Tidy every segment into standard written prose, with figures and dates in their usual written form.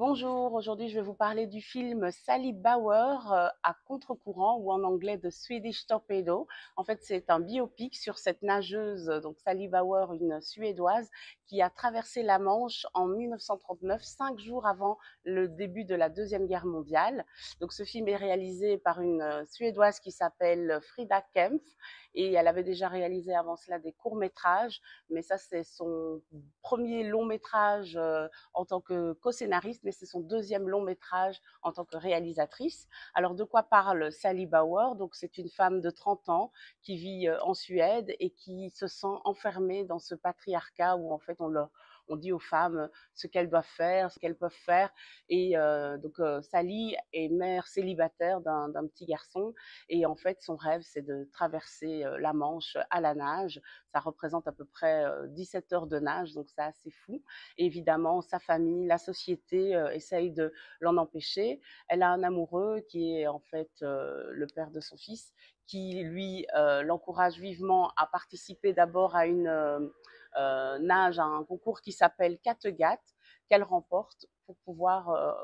Bonjour, aujourd'hui je vais vous parler du film Sally Bauer à contre-courant ou en anglais The Swedish Torpedo. En fait, c'est un biopic sur cette nageuse, donc Sally Bauer, une Suédoise, qui a traversé la Manche en 1939, 5 jours avant le début de la Deuxième Guerre mondiale. Donc ce film est réalisé par une Suédoise qui s'appelle Frida Kempf et elle avait déjà réalisé avant cela des courts-métrages, mais ça c'est son premier long-métrage en tant que co-scénariste, mais c'est son deuxième long métrage en tant que réalisatrice. Alors de quoi parle Sally Bauer? Donc c'est une femme de 30 ans qui vit en Suède et qui se sent enfermée dans ce patriarcat où en fait on dit aux femmes ce qu'elles doivent faire, ce qu'elles peuvent faire. Et Sally est mère célibataire d'un petit garçon et en fait son rêve c'est de traverser la Manche à la nage. Ça représente à peu près 17 heures de nage, donc c'est assez fou. Et évidemment, sa famille, la société essaye de l'en empêcher. Elle a un amoureux qui est en fait le père de son fils, qui lui l'encourage vivement à participer d'abord à une nage, à un concours qui s'appelle Kattegat, qu'elle remporte pour pouvoir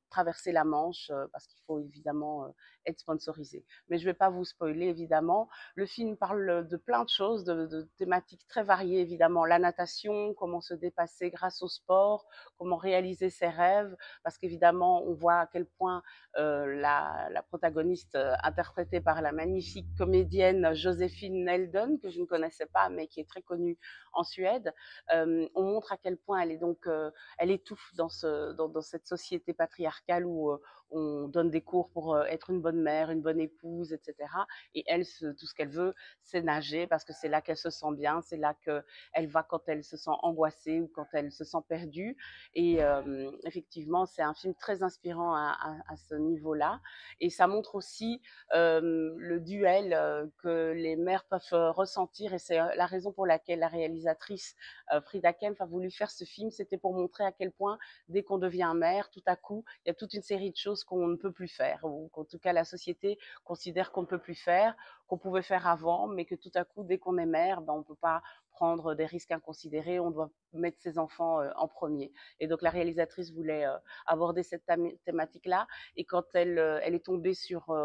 traverser la Manche, parce qu'il faut évidemment être sponsorisé. Mais je ne vais pas vous spoiler, évidemment. Le film parle de plein de choses, de thématiques très variées, évidemment. La natation, comment se dépasser grâce au sport, comment réaliser ses rêves, parce qu'évidemment, on voit à quel point la protagoniste, interprétée par la magnifique comédienne Joséphine Nelden, que je ne connaissais pas, mais qui est très connue en Suède, on montre à quel point elle est donc elle étouffe dans cette société patriarcale où on donne des cours pour être une bonne mère, une bonne épouse, etc. Et elle, tout ce qu'elle veut, c'est nager parce que c'est là qu'elle se sent bien, c'est là qu'elle va quand elle se sent angoissée ou quand elle se sent perdue. Et effectivement, c'est un film très inspirant à ce niveau-là. Et ça montre aussi le duel que les mères peuvent ressentir. Et c'est la raison pour laquelle la réalisatrice Frida Kempf a voulu faire ce film. C'était pour montrer à quel point, dès qu'on devient mère, tout à coup, il y a toute une série de choses qu'on ne peut plus faire, ou qu'en tout cas la société considère qu'on ne peut plus faire, qu'on pouvait faire avant, mais que tout à coup, dès qu'on est mère, ben, on ne peut pas prendre des risques inconsidérés, on doit mettre ses enfants en premier. Et donc la réalisatrice voulait aborder cette thématique-là, et quand elle est tombée sur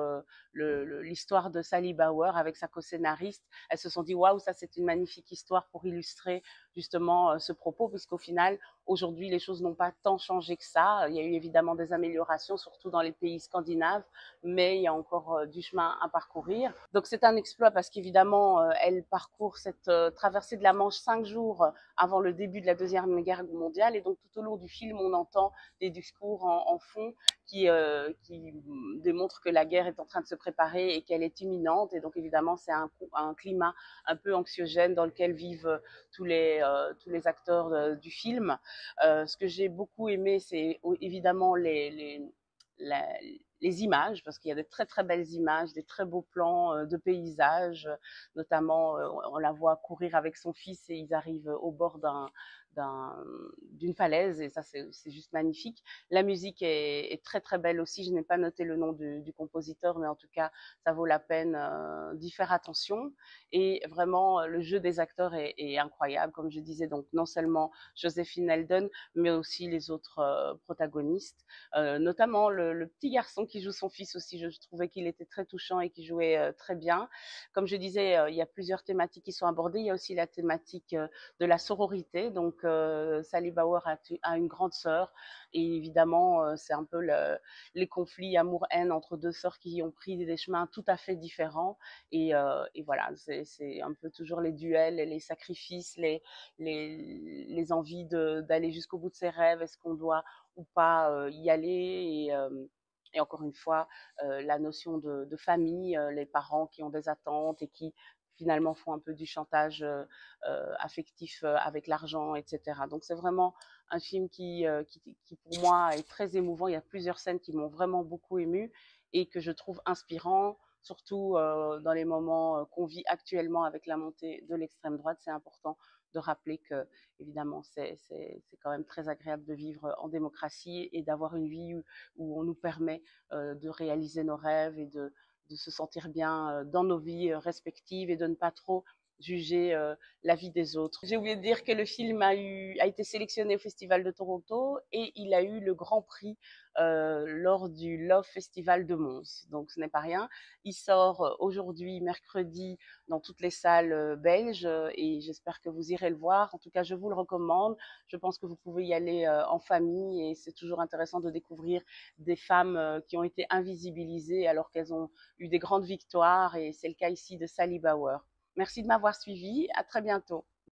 l'histoire de Sally Bauer avec sa co-scénariste, elles se sont dit waouh, ça c'est une magnifique histoire pour illustrer justement ce propos, puisqu'au final, aujourd'hui, les choses n'ont pas tant changé que ça. Il y a eu évidemment des améliorations, surtout dans les pays scandinaves, mais il y a encore du chemin à parcourir. Donc c'est un exploit parce qu'évidemment, elle parcourt cette traversée de la Manche 5 jours avant le début de la Deuxième Guerre mondiale, et donc tout au long du film, on entend des discours en fond qui démontrent que la guerre est en train de se préparer et qu'elle est imminente. Et donc évidemment, c'est un climat un peu anxiogène dans lequel vivent tous les acteurs du film. Ce que j'ai beaucoup aimé, c'est évidemment la, les images, parce qu'il y a de très très belles images, des très beaux plans de paysages, notamment on la voit courir avec son fils et ils arrivent au bord d'une falaise, et ça c'est juste magnifique. La musique est très très belle aussi. Je n'ai pas noté le nom du compositeur, mais en tout cas ça vaut la peine d'y faire attention. Et vraiment le jeu des acteurs est incroyable, comme je disais, donc non seulement Joséphine Elden, mais aussi les autres protagonistes, notamment le petit garçon qui joue son fils aussi. Je trouvais qu'il était très touchant et qu'il jouait très bien. Comme je disais, il y a plusieurs thématiques qui sont abordées. Il y a aussi la thématique de la sororité. Donc Sally Bauer a une grande sœur, et évidemment c'est un peu les conflits amour-haine entre deux sœurs qui ont pris des chemins tout à fait différents. Et voilà, c'est un peu toujours les duels, les sacrifices, les envies d'aller jusqu'au bout de ses rêves. Est-ce qu'on doit ou pas y aller? Et encore une fois, la notion de famille, les parents qui ont des attentes et qui finalement font un peu du chantage affectif avec l'argent, etc. Donc c'est vraiment un film qui pour moi est très émouvant. Il y a plusieurs scènes qui m'ont vraiment beaucoup émue et que je trouve inspirant, surtout dans les moments qu'on vit actuellement avec la montée de l'extrême droite. C'est important de rappeler que, évidemment, c'est quand même très agréable de vivre en démocratie et d'avoir une vie où on nous permet de réaliser nos rêves et de se sentir bien dans nos vies respectives et de ne pas trop juger la vie des autres. J'ai oublié de dire que le film a été sélectionné au Festival de Toronto et il a eu le grand prix lors du Love Festival de Mons. Donc ce n'est pas rien. Il sort aujourd'hui, mercredi, dans toutes les salles belges et j'espère que vous irez le voir. En tout cas, je vous le recommande. Je pense que vous pouvez y aller en famille et c'est toujours intéressant de découvrir des femmes qui ont été invisibilisées alors qu'elles ont eu des grandes victoires et c'est le cas ici de Sally Bauer. Merci de m'avoir suivi. À très bientôt.